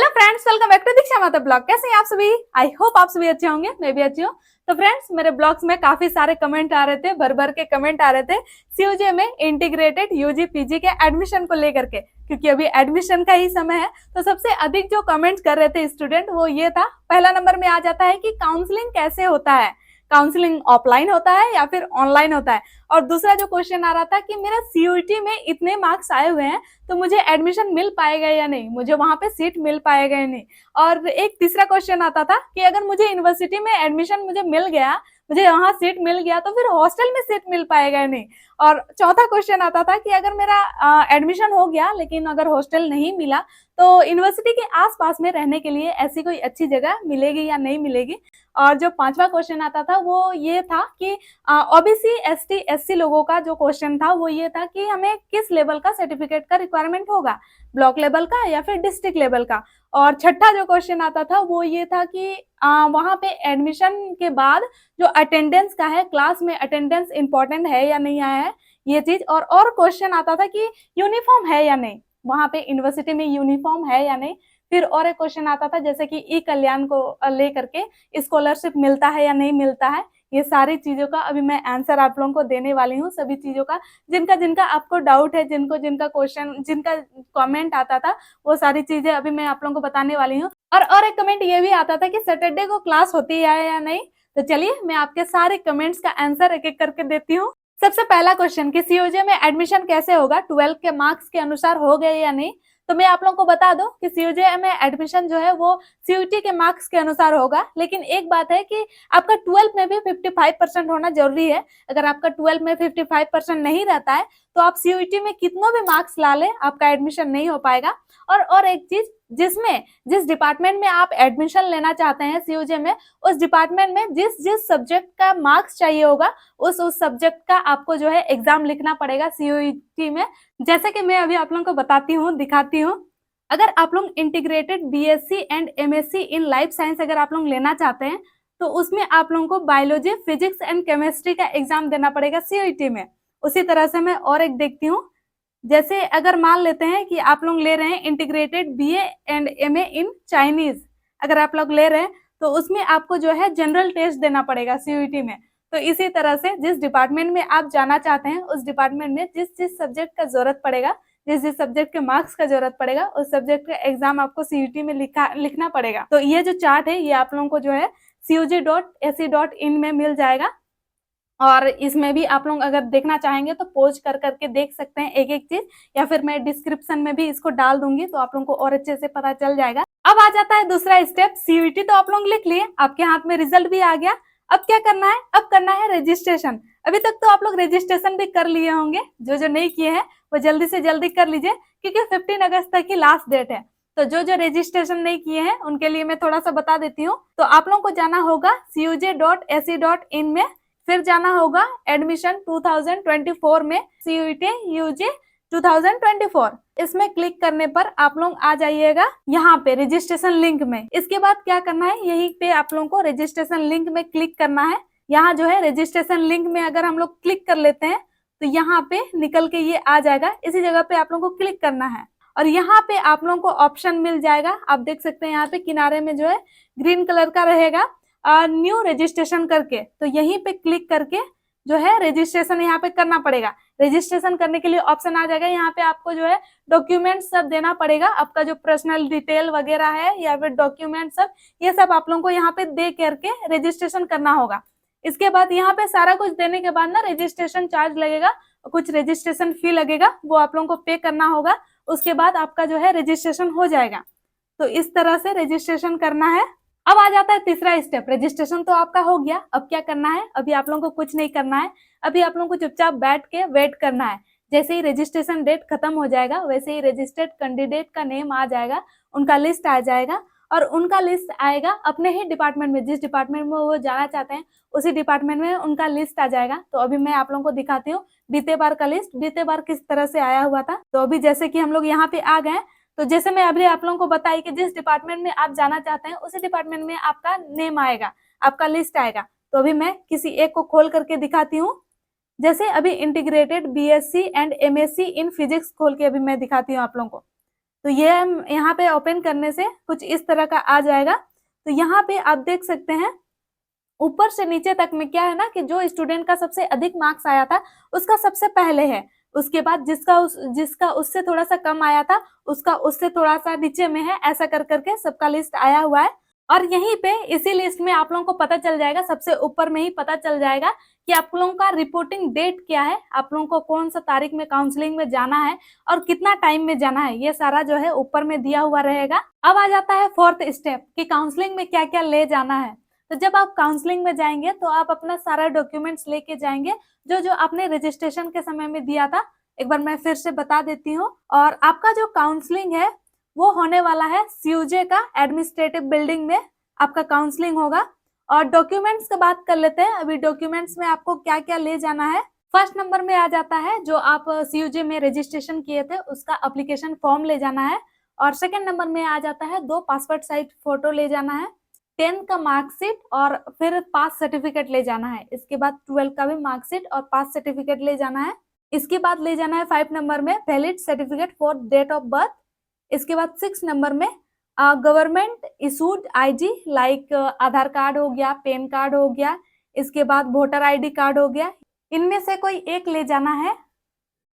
Friends, welcome back to दीक्षा माता blog. कैसे हैं आप सभी? आई होप आप सभी अच्छे होंगे, मैं भी अच्छी हूँ। तो फ्रेंड्स, मेरे ब्लॉग्स में काफी सारे कमेंट आ रहे थे, भर भर के कमेंट आ रहे थे सीयूजे में इंटीग्रेटेड यूजी पीजी के एडमिशन को लेकर के, क्योंकि अभी एडमिशन का ही समय है। तो सबसे अधिक जो कमेंट कर रहे थे स्टूडेंट, वो ये था, पहला नंबर में आ जाता है कि काउंसलिंग कैसे होता है, काउंसलिंग ऑफलाइन होता है या फिर ऑनलाइन होता है। और दूसरा जो क्वेश्चन आ रहा था कि मेरा सीयूईटी में इतने मार्क्स आए हुए हैं तो मुझे एडमिशन मिल पाएगा या नहीं, मुझे वहां पे सीट मिल पाएगा या नहीं। और एक तीसरा क्वेश्चन आता था कि अगर मुझे यूनिवर्सिटी में एडमिशन मुझे मिल गया, मुझे वहां सीट मिल गया, तो फिर हॉस्टल में सीट मिल पाएगा या नहीं। और चौथा क्वेश्चन आता था कि अगर मेरा एडमिशन हो गया लेकिन अगर हॉस्टल नहीं मिला तो यूनिवर्सिटी के आसपास में रहने के लिए ऐसी कोई अच्छी जगह मिलेगी या नहीं मिलेगी। और जो पांचवा क्वेश्चन आता था वो ये था कि ओबीसी एसटी एससी लोगों का जो क्वेश्चन था वो ये था कि हमें किस लेवल का सर्टिफिकेट का रिक्वायरमेंट होगा, ब्लॉक लेवल का या फिर डिस्ट्रिक्ट लेवल का। और छठा जो क्वेश्चन आता था वो ये था कि वहां पे एडमिशन के बाद जो अटेंडेंस का है, क्लास में अटेंडेंस इंपॉर्टेंट है या नहीं आया है, ये चीज। और क्वेश्चन आता था कि यूनिफॉर्म है या नहीं, वहां पे यूनिवर्सिटी में यूनिफॉर्म है या नहीं। फिर और एक क्वेश्चन आता था जैसे कि ई कल्याण को लेकर के स्कॉलरशिप मिलता है या नहीं मिलता है। ये सारी चीजों का अभी मैं आंसर आप लोगों को देने वाली हूँ, सभी चीजों का। जिनका जिनका आपको डाउट है, जिनका क्वेश्चन, जिनका कमेंट आता था, वो सारी चीजें अभी मैं आप लोगों को बताने वाली हूँ। और एक कमेंट ये भी आता था कि सैटरडे को क्लास होती है या नहीं। तो चलिए मैं आपके सारे कमेंट्स का आंसर एक एक करके देती हूँ। सबसे पहला क्वेश्चन कि सीयूजे में एडमिशन कैसे होगा, 12 के मार्क्स के अनुसार हो गए या नहीं। तो मैं आप लोगों को बता दूं कि सीयूजे में एडमिशन जो है वो सीयूटी के मार्क्स के अनुसार होगा। लेकिन एक बात है कि आपका 12 में भी 55% होना जरूरी है। अगर आपका 12 में 55% नहीं रहता है तो आप सीयूटी में कितनों भी मार्क्स ला ले, आपका एडमिशन नहीं हो पाएगा। और एक चीज, जिस डिपार्टमेंट में आप एडमिशन लेना चाहते हैं सीयूजे में, उस डिपार्टमेंट में जिस जिस सब्जेक्ट का मार्क्स चाहिए होगा उस सब्जेक्ट का आपको जो है एग्जाम लिखना पड़ेगा सीयूटी में। जैसे कि मैं अभी आप लोगों को बताती हूँ, दिखाती हूँ। अगर आप लोग integrated BSc and MSc in life science अगर आप लोग लेना चाहते हैं तो उसमें आप लोगों को बायोलॉजी, फिजिक्स एंड केमिस्ट्री का एग्जाम देना पड़ेगा सीयूटी में। उसी तरह से मैं और एक देखती हूँ, जैसे अगर मान लेते हैं कि आप लोग ले रहे हैं integrated BA and MA in Chinese, अगर आप लोग ले रहे हैं तो उसमें आपको जो है जनरल टेस्ट देना पड़ेगा सीयूटी में। तो इसी तरह से जिस डिपार्टमेंट में आप जाना चाहते हैं उस डिपार्टमेंट में जिस जिस सब्जेक्ट का जरूरत पड़ेगा, जिस जिस सब्जेक्ट के मार्क्स का जरूरत पड़ेगा, उस सब्जेक्ट का एग्जाम आपको सीयूटी में लिखना पड़ेगा। तो ये जो चार्ट है ये आप लोगों को जो है cug.ac.in में मिल जाएगा। और इसमें भी आप लोग अगर देखना चाहेंगे तो पोज कर करके देख सकते हैं एक एक चीज, या फिर मैं डिस्क्रिप्शन में भी इसको डाल दूंगी तो आप लोगों को और अच्छे से पता चल जाएगा। अब आ जाता है दूसरा स्टेप, सीयूटी तो आप लोग लिख लिए, आपके हाथ में रिजल्ट भी आ गया। अब क्या करना है? अब करना है रजिस्ट्रेशन। अभी तक तो आप लोग रजिस्ट्रेशन भी कर लिए होंगे, जो नहीं किए हैं वो जल्दी से जल्दी कर लीजिए, क्योंकि 15 अगस्त तक ही लास्ट डेट है। तो जो रजिस्ट्रेशन नहीं किए हैं उनके लिए मैं थोड़ा सा बता देती हूँ। तो आप लोगों को जाना होगा cug.ac.in में, फिर जाना होगा एडमिशन 2024 में, सीयूटी यूजी 2024। इसमें क्लिक करने पर आप लोग आ जाइएगा यहाँ पे रजिस्ट्रेशन लिंक में। इसके बाद क्या करना है, यहीं पे आप लोगों को रजिस्ट्रेशन लिंक में क्लिक करना है। यहाँ जो है रजिस्ट्रेशन लिंक में अगर हम लोग क्लिक कर लेते हैं तो यहाँ पे निकल के ये आ जाएगा, इसी जगह पे आप लोगों को क्लिक करना है। और यहाँ पे आप लोगों को ऑप्शन मिल जाएगा, आप देख सकते हैं यहाँ पे किनारे में जो है ग्रीन कलर का रहेगा न्यू रजिस्ट्रेशन करके। तो यहीं पे क्लिक करके जो है रजिस्ट्रेशन यहाँ पे करना पड़ेगा। रजिस्ट्रेशन करने के लिए ऑप्शन आ जाएगा, यहाँ पे आपको जो है डॉक्यूमेंट सब देना पड़ेगा, आपका जो पर्सनल डिटेल वगैरह है या फिर डॉक्यूमेंट सब, ये सब आप लोगों को यहाँ पे दे करके रजिस्ट्रेशन करना होगा। इसके बाद यहाँ पे सारा कुछ देने के बाद ना रजिस्ट्रेशन चार्ज लगेगा, कुछ रजिस्ट्रेशन फी लगेगा, वो आप लोगों को पे करना होगा। उसके बाद आपका जो है रजिस्ट्रेशन हो जाएगा। तो इस तरह से रजिस्ट्रेशन करना है। अब आ जाता है तीसरा स्टेप, रजिस्ट्रेशन तो आपका हो गया। अब क्या करना है? अभी आप लोगों को कुछ नहीं करना है, अभी आप लोगों को चुपचाप बैठ के वेट करना है। जैसे ही रजिस्ट्रेशन डेट खत्म हो जाएगा वैसे ही रजिस्टर्ड कैंडिडेट का नेम आ जाएगा, उनका लिस्ट आ जाएगा। और उनका लिस्ट आएगा अपने ही डिपार्टमेंट में, जिस डिपार्टमेंट में वो जाना चाहते हैं उसी डिपार्टमेंट में उनका लिस्ट आ जाएगा। तो अभी मैं आप लोगों को दिखाती हूँ बीते बार का लिस्ट, बीते बार किस तरह से आया हुआ था। तो अभी जैसे कि हम लोग यहाँ पे आ गए, तो जैसे मैं अभी आप लोगों को बताई कि जिस डिपार्टमेंट में आप जाना चाहते हैं उसी डिपार्टमेंट में आपका नेम आएगा, आपका लिस्ट आएगा। तो अभी मैं किसी एक को खोल करके दिखाती हूँ। जैसे अभी integrated BSc and MSc in physics खोल के अभी मैं दिखाती हूँ आप लोगों को। तो ये यहाँ पे ओपन करने से कुछ इस तरह का आ जाएगा। तो यहाँ पे आप देख सकते हैं ऊपर से नीचे तक में क्या है ना कि जो स्टूडेंट का सबसे अधिक मार्क्स आया था उसका सबसे पहले है, उसके बाद जिसका उससे थोड़ा सा कम आया था उसका उससे थोड़ा सा नीचे में है, ऐसा कर करके सबका लिस्ट आया हुआ है। और यहीं पे इसी लिस्ट में आप लोगों को पता चल जाएगा, सबसे ऊपर में ही पता चल जाएगा कि आप लोगों का रिपोर्टिंग डेट क्या है, आप लोगों को कौन सा तारीख में काउंसलिंग में जाना है और कितना टाइम में जाना है, ये सारा जो है ऊपर में दिया हुआ रहेगा। अब आ जाता है फोर्थ स्टेप कि काउंसलिंग में क्या क्या ले जाना है। तो जब आप काउंसलिंग में जाएंगे तो आप अपना सारा डॉक्यूमेंट्स लेके जाएंगे जो जो आपने रजिस्ट्रेशन के समय में दिया था। एक बार मैं फिर से बता देती हूँ। और आपका जो काउंसलिंग है वो होने वाला है सीयूजे का एडमिनिस्ट्रेटिव बिल्डिंग में आपका काउंसलिंग होगा। और डॉक्यूमेंट्स की बात कर लेते हैं, अभी डॉक्यूमेंट्स में आपको क्या क्या ले जाना है। फर्स्ट नंबर में आ जाता है जो आप सीयूजे में रजिस्ट्रेशन किए थे उसका एप्लीकेशन फॉर्म ले जाना है। और सेकंड नंबर में आ जाता है 2 पासपोर्ट साइज फोटो ले जाना है, 10th का मार्कशीट और फिर पास सर्टिफिकेट ले जाना है। इसके बाद 12th का भी मार्कशीट और पास सर्टिफिकेट ले जाना है। इसके बाद ले जाना है 5 नंबर में valid certificate for date of birth. इसके बाद 6 नंबर में government issued ID like Aadhaar card हो गया, पैन कार्ड हो गया, इसके बाद वोटर आईडी कार्ड हो गया, इनमें से कोई एक ले जाना है।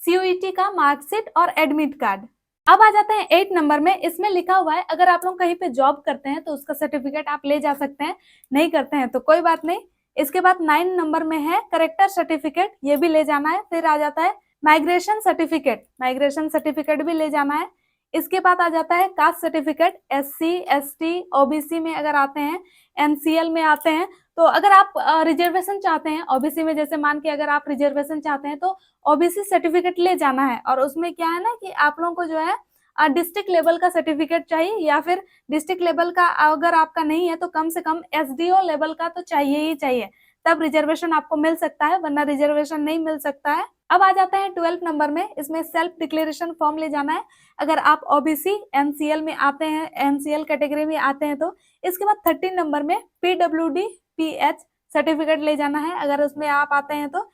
सीयूईटी का मार्कशीट और एडमिट कार्ड। अब आ जाते हैं 8 नंबर में, इसमें लिखा हुआ है अगर आप लोग कहीं पे जॉब करते हैं तो उसका सर्टिफिकेट आप ले जा सकते हैं, नहीं करते हैं तो कोई बात नहीं। इसके बाद 9 नंबर में है करेक्टर सर्टिफिकेट, ये भी ले जाना है। फिर आ जाता है माइग्रेशन सर्टिफिकेट भी ले जाना है। इसके बाद आ जाता है caste certificate, SC ST OBC में अगर आते हैं, MCL में आते हैं, तो अगर आप रिजर्वेशन चाहते हैं OBC में, जैसे मान के अगर आप रिजर्वेशन चाहते हैं तो OBC सर्टिफिकेट ले जाना है। और उसमें क्या है ना कि आप लोगों को जो है डिस्ट्रिक्ट लेवल का सर्टिफिकेट चाहिए, या फिर डिस्ट्रिक्ट लेवल का अगर आपका नहीं है तो कम से कम SDO लेवल का तो चाहिए ही चाहिए, तब रिजर्वेशन आपको मिल सकता है, वरना रिजर्वेशन नहीं मिल सकता है। अब आ जाता है 12 नंबर में, इसमें सेल्फ डिक्लेरेशन फॉर्म ले जाना है अगर आप OBC MCL में आते हैं, MCL कैटेगरी में आते हैं तो। इसके बाद 13 नंबर में PWD PH सर्टिफिकेट ले जाना है अगर उसमें आप आते हैं तो।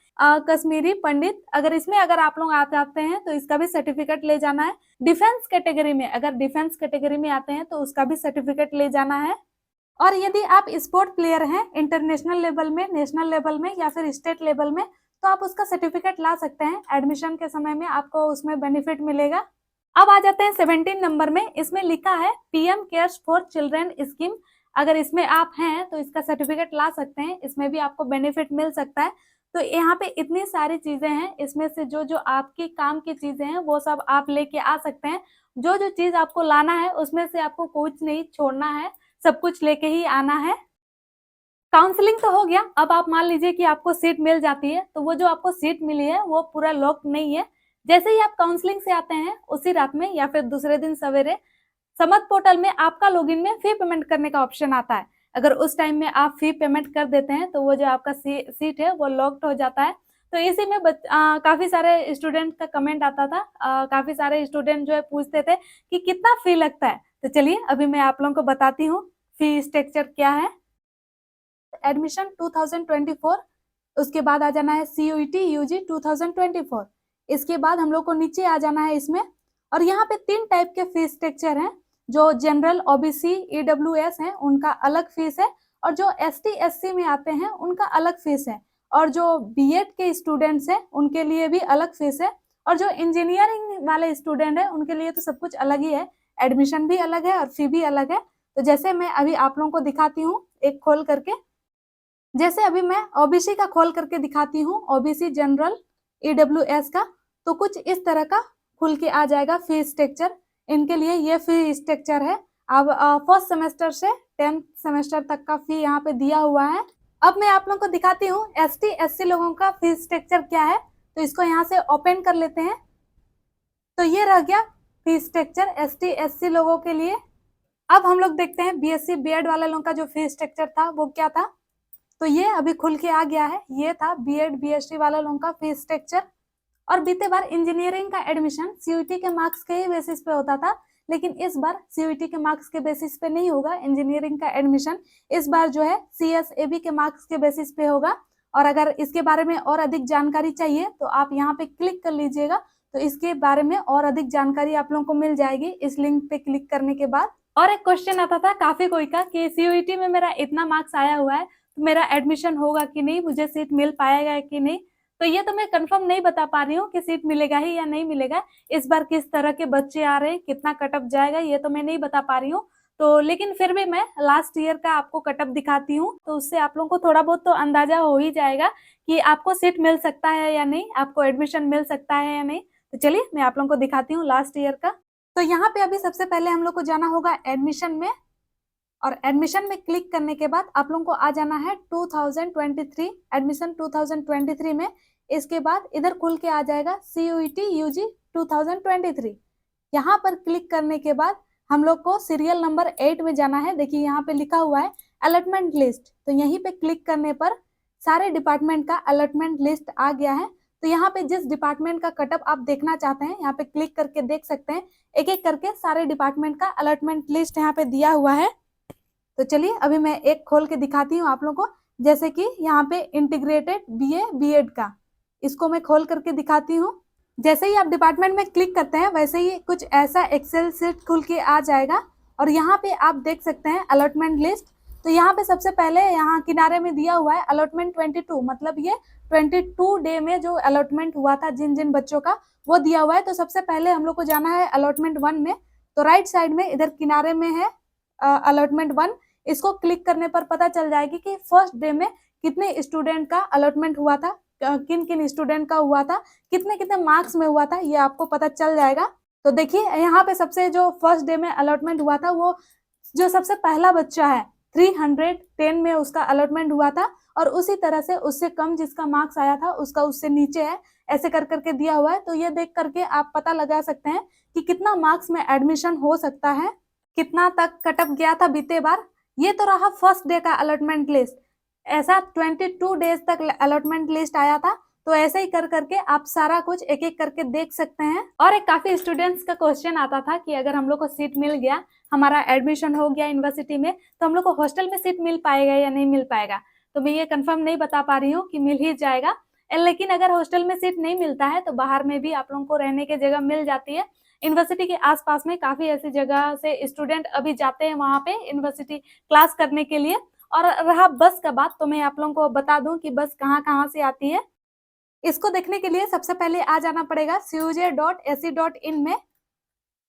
कश्मीरी पंडित अगर इसमें अगर आप लोग आते हैं तो इसका भी सर्टिफिकेट ले जाना है। डिफेंस कैटेगरी में अगर डिफेंस कैटेगरी में आते हैं तो उसका भी सर्टिफिकेट ले जाना है। और यदि आप स्पोर्ट प्लेयर हैं इंटरनेशनल लेवल में, नेशनल लेवल में या फिर स्टेट लेवल में, तो आप उसका सर्टिफिकेट ला सकते हैं, एडमिशन के समय में आपको उसमें बेनिफिट मिलेगा। अब आ जाते हैं 17 नंबर में, इसमें लिखा है PM cares for children scheme, अगर इसमें आप हैं तो इसका सर्टिफिकेट ला सकते हैं, इसमें भी आपको बेनिफिट मिल सकता है। तो यहाँ पे इतनी सारी चीजें हैं, इसमें से जो जो आपके काम की चीजें हैं वो सब आप लेके आ सकते हैं। जो जो चीज आपको लाना है उसमें से आपको कुछ नहीं छोड़ना है, सब कुछ लेके ही आना है। काउंसलिंग तो हो गया, अब आप मान लीजिए कि आपको सीट मिल जाती है, तो वो जो आपको सीट मिली है वो पूरा लॉक नहीं है। जैसे ही आप काउंसलिंग से आते हैं उसी रात में या फिर दूसरे दिन सवेरे समत पोर्टल में आपका लॉगिन में फी पेमेंट करने का ऑप्शन आता है। अगर उस टाइम में आप फी पेमेंट कर देते हैं तो वो जो आपका सीट है वो लॉक्ड हो जाता है। तो इसी में काफी सारे स्टूडेंट का कमेंट आता था, काफी सारे स्टूडेंट जो है पूछते थे कि कितना फी लगता है। तो चलिए अभी मैं आप लोगों को बताती हूँ फी स्ट्रक्चर क्या है। एडमिशन 2024, उसके बाद आ जाना है CUET UG 2024। इसके बाद हम लोग को नीचे आ जाना है इसमें, और यहाँ पे 3 टाइप के फीस स्ट्रक्चर हैं। जो जनरल OBC EWS हैं उनका अलग फीस है, और जो ST SC में आते हैं उनका अलग फीस है, और जो BEd के स्टूडेंट्स हैं उनके लिए भी अलग फीस है, और जो इंजीनियरिंग वाले स्टूडेंट है उनके लिए तो सब कुछ अलग ही है, एडमिशन भी अलग है और फी भी अलग है। तो जैसे मैं अभी आप लोगों को दिखाती हूँ एक खोल करके, जैसे अभी मैं OBC का खोल करके दिखाती हूँ, OBC जनरल EWS का, तो कुछ इस तरह का खुल के आ जाएगा फी स्ट्रक्चर। इनके लिए ये फी स्ट्रक्चर है। अब फर्स्ट सेमेस्टर से 10th सेमेस्टर तक का फी यहाँ पे दिया हुआ है। अब मैं आप लोगों को दिखाती हूँ ST SC लोगों का फी स्ट्रक्चर क्या है। तो इसको यहाँ से ओपन कर लेते हैं। तो ये रह गया फी स्ट्रक्चर ST SC लोगों के लिए। अब हम लोग देखते हैं BSc BEd वाले लोगों का जो फी स्ट्रक्चर था वो क्या था। तो ये अभी खुल के आ गया है, ये था BEd BSc वाले लोगों का फी स्ट्रक्चर। और बीते बार इंजीनियरिंग का एडमिशन CUET के मार्क्स के ही बेसिस पे होता था, लेकिन इस बार CUET के मार्क्स के बेसिस पे नहीं होगा इंजीनियरिंग का एडमिशन। इस बार जो है CSAB के मार्क्स के बेसिस पे होगा। और अगर इसके बारे में और अधिक जानकारी चाहिए तो आप यहाँ पे क्लिक कर लीजिएगा, तो इसके बारे में और अधिक जानकारी आप लोगों को मिल जाएगी इस लिंक पे क्लिक करने के बाद। और एक क्वेश्चन आता था काफी कोई का कि सीयूईटी में मेरा इतना मार्क्स आया हुआ है तो मेरा एडमिशन होगा कि नहीं, मुझे सीट मिल पाएगा कि नहीं। तो ये तो मैं कंफर्म नहीं बता पा रही हूँ कि सीट मिलेगा ही या नहीं मिलेगा। इस बार किस तरह के बच्चे आ रहे हैं, कितना कटअप जाएगा, ये तो मैं नहीं बता पा रही हूँ। तो लेकिन फिर भी मैं लास्ट ईयर का आपको कटअप दिखाती हूँ, तो उससे आप लोगों को थोड़ा बहुत तो अंदाजा हो ही जाएगा कि आपको सीट मिल सकता है या नहीं, आपको एडमिशन मिल सकता है या नहीं। तो चलिए मैं आप लोगों को दिखाती हूँ लास्ट ईयर का। तो यहाँ पे अभी सबसे पहले हम लोग को जाना होगा एडमिशन में, और एडमिशन में क्लिक करने के बाद आप लोगों को आ जाना है 2023 एडमिशन 2023 में। इसके बाद इधर खुल के आ जाएगा सीयूईटी यूजी 2023। यहाँ पर क्लिक करने के बाद हम लोग को सीरियल नंबर 8 में जाना है। देखिए यहाँ पे लिखा हुआ है अलॉटमेंट लिस्ट, तो यहीं पे क्लिक करने पर सारे डिपार्टमेंट का अलॉटमेंट लिस्ट आ गया है। तो यहाँ पे जिस डिपार्टमेंट का कटअप आप देखना चाहते हैं यहाँ पे क्लिक करके देख सकते हैं, एक एक करके सारे डिपार्टमेंट का अलॉटमेंट लिस्ट यहाँ पे दिया हुआ है। तो चलिए अभी मैं एक खोल के दिखाती हूँ आप लोगों को। जैसे कि यहाँ पे इंटीग्रेटेड बीए बीएड का, इसको मैं खोल करके दिखाती हूँ। जैसे ही आप डिपार्टमेंट में क्लिक करते हैं वैसे ही कुछ ऐसा एक्सेल शीट खुल के आ जाएगा, और यहाँ पे आप देख सकते हैं अलॉटमेंट लिस्ट। तो यहाँ पे सबसे पहले यहाँ किनारे में दिया हुआ है अलॉटमेंट 22, मतलब ये 22 डे में जो अलॉटमेंट हुआ था जिन जिन बच्चों का, वो दिया हुआ है। तो सबसे पहले हम लोग को जाना है अलॉटमेंट 1 में। तो राइट साइड में इधर किनारे में है अलॉटमेंट 1। इसको क्लिक करने पर पता चल जाएगी कि फर्स्ट डे में कितने स्टूडेंट का अलॉटमेंट हुआ था, किन किन स्टूडेंट का हुआ था, कितने कितने मार्क्स में हुआ था, ये आपको पता चल जाएगा। तो देखिए यहाँ पे सबसे जो फर्स्ट डे में अलॉटमेंट हुआ था, वो जो सबसे पहला बच्चा है 310 में उसका अलॉटमेंट हुआ था, और उसी तरह से उससे कम जिसका मार्क्स आया था उसका उससे नीचे है, ऐसे कर करके दिया हुआ है। तो ये देख करके आप पता लगा सकते हैं कि कितना मार्क्स में एडमिशन हो सकता है, कितना तक कटअप गया था बीते बार। ये तो रहा फर्स्ट डे का अलॉटमेंट लिस्ट। ऐसा 22 डेज तक अलॉटमेंट लिस्ट आया था। तो ऐसे ही कर करके आप सारा कुछ एक एक करके देख सकते हैं। और एक काफी स्टूडेंट्स का क्वेश्चन आता था कि अगर हम लोग को सीट मिल गया, हमारा एडमिशन हो गया यूनिवर्सिटी में, तो हम लोग को हॉस्टल में सीट मिल पाएगा या नहीं मिल पाएगा। तो मैं ये कंफर्म नहीं बता पा रही हूँ कि मिल ही जाएगा, लेकिन अगर हॉस्टल में सीट नहीं मिलता है तो बाहर में भी आप लोगों को रहने की जगह मिल जाती है। यूनिवर्सिटी के आसपास में काफी ऐसी जगह से स्टूडेंट अभी जाते हैं वहां पे यूनिवर्सिटी क्लास करने के लिए। और रहा बस का बात, तो मैं आप लोगों को बता दूं कि बस कहाँ कहाँ से आती है। इसको देखने के लिए सबसे पहले आ जाना पड़ेगा cuj.ac.in में।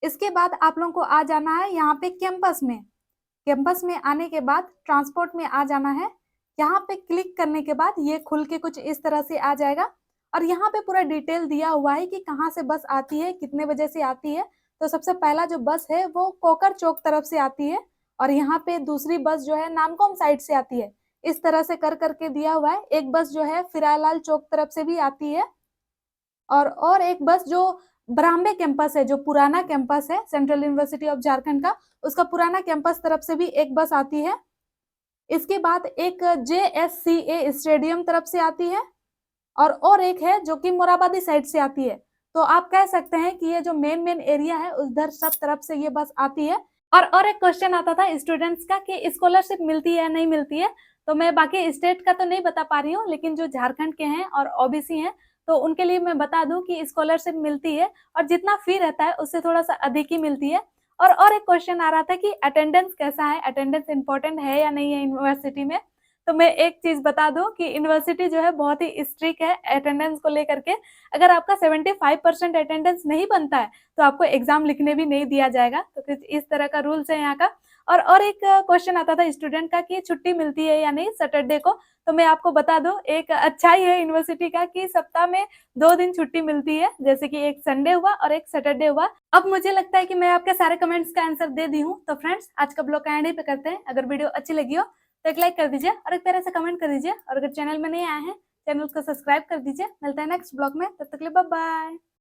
इसके बाद आप लोगों को आ जाना है यहाँ पे कैंपस में। कैंपस में आने के बाद ट्रांसपोर्ट में आ जाना है। यहाँ पे क्लिक करने के बाद ये खुल के कुछ इस तरह से आ जाएगा, और यहाँ पे पूरा डिटेल दिया हुआ है कि कहाँ से बस आती है, कितने बजे से आती है। तो सबसे पहला जो बस है वो कोकर चौक तरफ से आती है, और यहाँ पे दूसरी बस जो है नामकोम साइड से आती है। इस तरह से कर करके दिया हुआ है। एक बस जो है फिरालाल चौक तरफ से भी आती है, और एक बस जो ब्राह्मणे कैंपस है, जो पुराना कैंपस है सेंट्रल यूनिवर्सिटी ऑफ झारखंड का, उसका पुराना कैंपस तरफ से भी एक बस आती है। इसके बाद एक JSCA स्टेडियम तरफ से आती है, और एक है जो कि मोराबादी साइड से आती है। तो आप कह सकते हैं कि ये जो मेन एरिया है उधर सब तरफ से ये बस आती है। और एक क्वेश्चन आता था स्टूडेंट्स का कि स्कॉलरशिप मिलती है या नहीं मिलती है। तो मैं बाकी स्टेट का तो नहीं बता पा रही हूँ, लेकिन जो झारखंड के हैं और ओबीसी हैं तो उनके लिए मैं बता दूं कि स्कॉलरशिप मिलती है, और जितना फी रहता है उससे थोड़ा सा अधिक ही मिलती है। और एक क्वेश्चन आ रहा था कि अटेंडेंस कैसा है, अटेंडेंस इंपॉर्टेंट है या नहीं है यूनिवर्सिटी में। तो मैं एक चीज बता दूं कि यूनिवर्सिटी जो है बहुत ही स्ट्रिक्ट है अटेंडेंस को लेकर के। अगर आपका 75% अटेंडेंस नहीं बनता है तो आपको एग्जाम लिखने भी नहीं दिया जाएगा। तो कुछ इस तरह का रूल्स है यहाँ का। और एक क्वेश्चन आता था स्टूडेंट का कि छुट्टी मिलती है या नहीं सैटरडे को। तो मैं आपको बता दूं एक अच्छाई है यूनिवर्सिटी का कि सप्ताह में 2 दिन छुट्टी मिलती है, जैसे कि एक संडे हुआ और एक सैटरडे हुआ। अब मुझे लगता है कि मैं आपके सारे कमेंट्स का आंसर दे दी हूँ। तो फ्रेंड्स आज का ब्लॉग एंड ही पे करते हैं। अगर वीडियो अच्छी लगी हो तो एक लाइक कर दीजिए और एक प्यारा सा कमेंट कर दीजिए, और अगर चैनल में नए आए हैं चैनल को सब्सक्राइब कर दीजिए। मिलता है नेक्स्ट ब्लॉग में, तब तक के लिए बाय बाय।